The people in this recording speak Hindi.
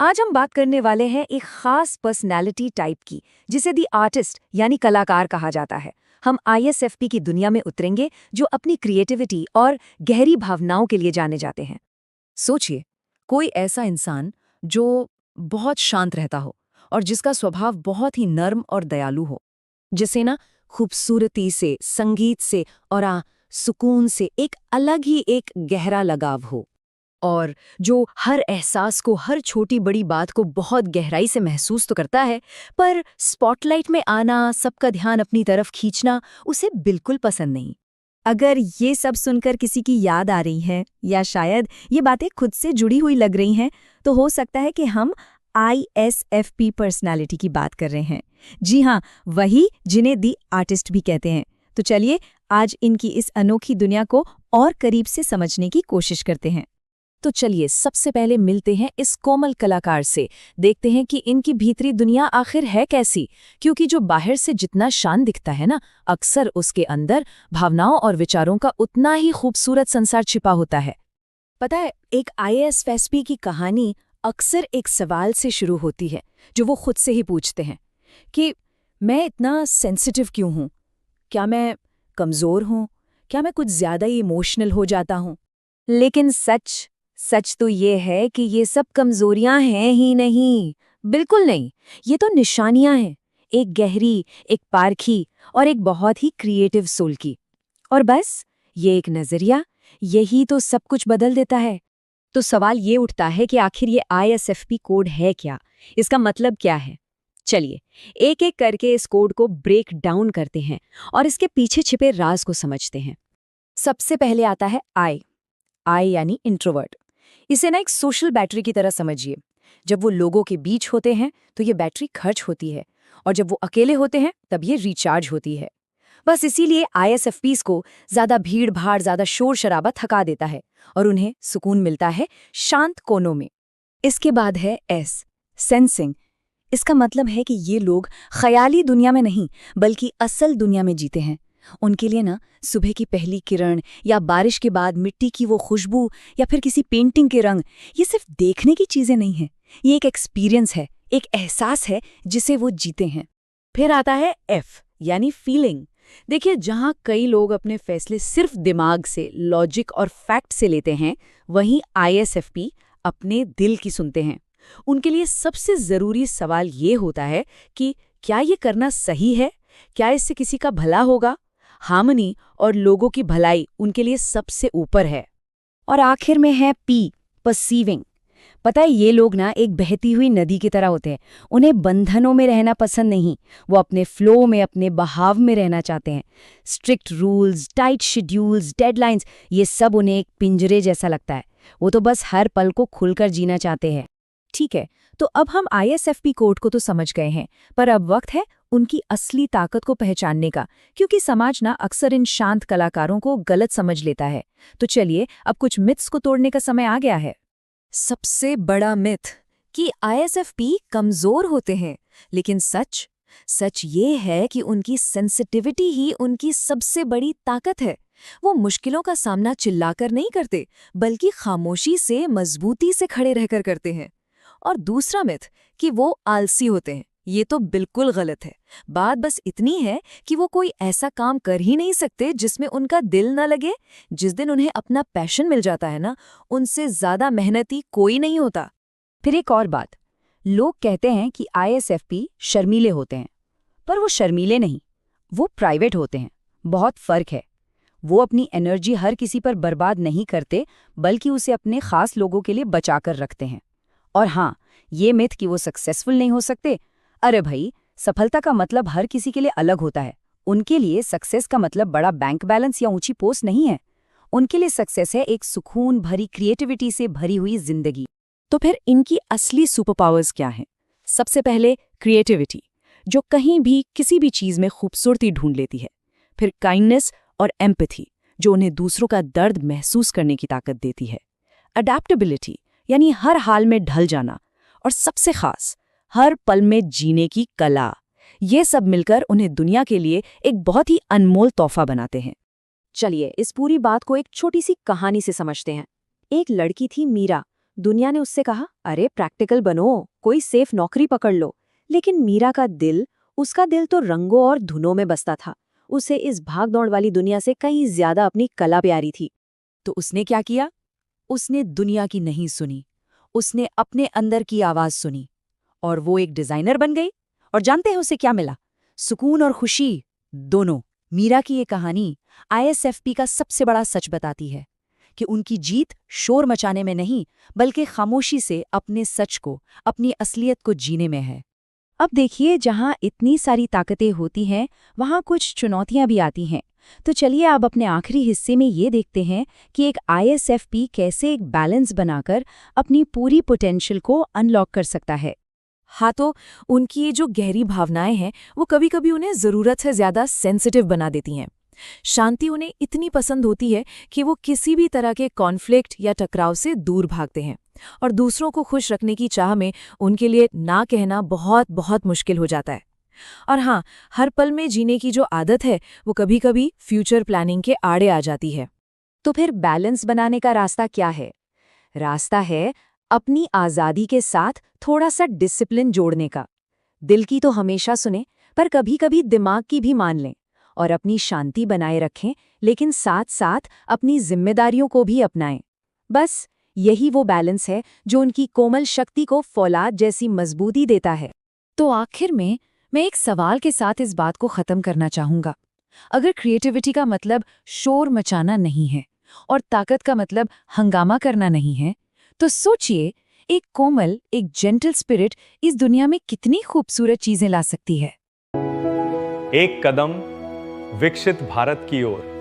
आज हम बात करने वाले हैं एक खास पर्सनैलिटी टाइप की, जिसे दी आर्टिस्ट यानी कलाकार कहा जाता है। हम आईएसएफपी की दुनिया में उतरेंगे, जो अपनी क्रिएटिविटी और गहरी भावनाओं के लिए जाने जाते हैं। सोचिए, कोई ऐसा इंसान जो बहुत शांत रहता हो और जिसका स्वभाव बहुत ही नर्म और दयालु हो, जिसे ना खूबसूरती से, संगीत से और सुकून से एक अलग ही एक गहरा लगाव हो, और जो हर एहसास को, हर छोटी बड़ी बात को बहुत गहराई से महसूस तो करता है, पर स्पॉटलाइट में आना, सबका ध्यान अपनी तरफ खींचना उसे बिल्कुल पसंद नहीं। अगर ये सब सुनकर किसी की याद आ रही है या शायद ये बातें खुद से जुड़ी हुई लग रही हैं, तो हो सकता है कि हम ISFP पर्सनालिटी की बात कर रहे हैं। जी हाँ, वही जिन्हें दी आर्टिस्ट भी कहते हैं। तो चलिए आज इनकी इस अनोखी दुनिया को और करीब से समझने की कोशिश करते हैं। तो चलिए सबसे पहले मिलते हैं इस कोमल कलाकार से, देखते हैं कि इनकी भीतरी दुनिया आखिर है कैसी, क्योंकि जो बाहर से जितना शान दिखता है ना, अक्सर उसके अंदर भावनाओं और विचारों का उतना ही खूबसूरत संसार छिपा होता है। पता है, एक ISFP की कहानी अक्सर एक सवाल से शुरू होती है, जो वो खुद से ही पूछते हैं कि मैं इतना सेंसिटिव क्यों हूँ? क्या मैं कमज़ोर हूँ? क्या मैं कुछ ज़्यादा ही इमोशनल हो जाता हूँ? लेकिन सच तो ये है कि ये सब कमजोरियां हैं ही नहीं, बिल्कुल नहीं। ये तो निशानियां हैं, एक गहरी, एक पारखी और एक बहुत ही क्रिएटिव सोल की। और बस ये एक नजरिया, यही तो सब कुछ बदल देता है। तो सवाल ये उठता है कि आखिर ये ISFP कोड है क्या, इसका मतलब क्या है। चलिए एक एक करके इस कोड को ब्रेक डाउन करते हैं और इसके पीछे छिपे राज को समझते हैं। सबसे पहले आता है आई यानी इंट्रोवर्ट। इसे ना एक सोशल बैटरी की तरह समझिए। जब वो लोगों के बीच होते हैं तो ये बैटरी खर्च होती है, और जब वो अकेले होते हैं तब ये रिचार्ज होती है। बस इसीलिए ISFPs को ज्यादा भीड़ भाड़, ज्यादा शोर शराबा थका देता है और उन्हें सुकून मिलता है शांत कोनों में। इसके बाद है S, सेंसिंग। इसका मतलब है कि ये लोग ख्याली दुनिया में नहीं बल्कि असल दुनिया में जीते हैं। उनके लिए ना सुबह की पहली किरण या बारिश के बाद मिट्टी की वो खुशबू या फिर किसी पेंटिंग के रंग, ये सिर्फ देखने की चीजें नहीं हैं। ये एक एक्सपीरियंस है, एक एहसास है जिसे वो जीते हैं। फिर आता है F यानी फीलिंग। देखिए, जहाँ कई लोग अपने फैसले सिर्फ दिमाग से, लॉजिक और फैक्ट से लेते हैं, वहीं ISFP अपने दिल की सुनते हैं। उनके लिए सबसे जरूरी सवाल ये होता है कि क्या ये करना सही है, क्या इससे किसी का भला होगा। हार्मनी और लोगों की भलाई उनके लिए सबसे ऊपर है। और आखिर में है P, परसीविंग। पता है, ये लोग ना एक बहती हुई नदी की तरह होते हैं। उन्हें बंधनों में रहना पसंद नहीं, वो अपने फ्लो में, अपने बहाव में रहना चाहते हैं। Strict rules, tight schedules, deadlines, ये सब उन्हें एक पिंजरे जैसा लगता है। वो तो बस हर पल को खुलकर जीना चाहते हैं। ठीक है, तो अब हम ISFP कोड को तो समझ गए हैं, पर अब वक्त है उनकी असली ताकत को पहचानने का, क्योंकि समाज ना अक्सर इन शांत कलाकारों को गलत समझ लेता है। तो चलिए अब कुछ मिथ्स को तोड़ने का समय आ गया है। सबसे बड़ा मिथ कि ISFP कमजोर होते हैं, लेकिन सच ये है कि उनकी सेंसिटिविटी ही उनकी सबसे बड़ी ताकत है। वो मुश्किलों का सामना चिल्लाकर नहीं करते, बल्कि खामोशी से, मजबूती से खड़े रहकर करते हैं। और दूसरा मिथ कि वो आलसी होते हैं, ये तो बिल्कुल गलत है। बात बस इतनी है कि वो कोई ऐसा काम कर ही नहीं सकते जिसमें उनका दिल न लगे। जिस दिन उन्हें अपना पैशन मिल जाता है ना, उनसे ज्यादा मेहनती कोई नहीं होता। फिर एक और बात, लोग कहते हैं कि ISFP शर्मीले होते हैं, पर वो शर्मीले नहीं, वो प्राइवेट होते हैं। बहुत फर्क है। वो अपनी एनर्जी हर किसी पर बर्बाद नहीं करते, बल्कि उसे अपने खास लोगों के लिए बचाकर रखते हैं। और हाँ, ये मिथ कि वो सक्सेसफुल नहीं हो सकते, अरे भाई, सफलता का मतलब हर किसी के लिए अलग होता है। उनके लिए सक्सेस का मतलब बड़ा बैंक बैलेंस या ऊंची पोस्ट नहीं है। उनके लिए सक्सेस है एक सुकून भरी, क्रिएटिविटी से भरी हुई जिंदगी। तो फिर इनकी असली सुपर पावर्स क्या हैं? सबसे पहले क्रिएटिविटी, जो कहीं भी किसी भी चीज में खूबसूरती ढूंढ लेती है। फिर काइंडनेस और एम्पैथी, जो उन्हें दूसरों का दर्द महसूस करने की ताकत देती है। अडैप्टेबिलिटी, यानी हर हाल में ढल जाना। और सबसे खास, हर पल में जीने की कला। ये सब मिलकर उन्हें दुनिया के लिए एक बहुत ही अनमोल तोहफा बनाते हैं। चलिए इस पूरी बात को एक छोटी सी कहानी से समझते हैं। एक लड़की थी मीरा, दुनिया ने उससे कहा, अरे प्रैक्टिकल बनो, कोई सेफ नौकरी पकड़ लो। लेकिन मीरा का दिल, उसका दिल तो रंगों और धुनों में बसता था। उसे इस भागदौड़ वाली दुनिया से कहीं ज्यादा अपनी कला प्यारी थी। तो उसने क्या किया? उसने दुनिया की नहीं सुनी, उसने अपने अंदर की आवाज सुनी, और वो एक डिजाइनर बन गई। और जानते हैं उसे क्या मिला? सुकून और खुशी, दोनों। मीरा की ये कहानी ISFP का सबसे बड़ा सच बताती है कि उनकी जीत शोर मचाने में नहीं, बल्कि खामोशी से अपने सच को, अपनी असलियत को जीने में है। अब देखिए, जहाँ इतनी सारी ताकतें होती हैं वहाँ कुछ चुनौतियाँ भी आती हैं। तो चलिए अब अपने आखिरी हिस्से में ये देखते हैं कि एक ISFP कैसे एक बैलेंस बनाकर अपनी पूरी पोटेंशियल को अनलॉक कर सकता है। हाँ, तो उनकी ये जो गहरी भावनाएं हैं वो कभी-कभी उन्हें ज़रूरत से ज़्यादा सेंसिटिव बना देती हैं। शांति उन्हें इतनी पसंद होती है कि वो किसी भी तरह के कॉन्फ्लिक्ट या टकराव से दूर भागते हैं, और दूसरों को खुश रखने की चाह में उनके लिए ना कहना बहुत बहुत मुश्किल हो जाता है। और हाँ, हर पल में जीने की जो आदत है वो कभी-कभी फ्यूचर प्लानिंग के आड़े आ जाती है। तो फिर बैलेंस बनाने का रास्ता क्या है? रास्ता है अपनी आज़ादी के साथ थोड़ा सा डिसिप्लिन जोड़ने का। दिल की तो हमेशा सुने, पर कभी-कभी दिमाग की भी मान लें, और अपनी शांति बनाए रखें, लेकिन साथ-साथ अपनी जिम्मेदारियों को भी अपनाएं। बस यही वो बैलेंस है जो उनकी कोमल शक्ति को फौलाद जैसी मजबूती देता है। तो आखिर में मैं एक सवाल के साथ इस बात को ख़त्म करना चाहूँगा। अगर क्रिएटिविटी का मतलब शोर मचाना नहीं है और ताकत का मतलब हंगामा करना नहीं है, तो सोचिए, एक कोमल, एक जेंटल स्पिरिट इस दुनिया में कितनी खूबसूरत चीज़ें ला सकती है। एक कदम विकसित भारत की ओर।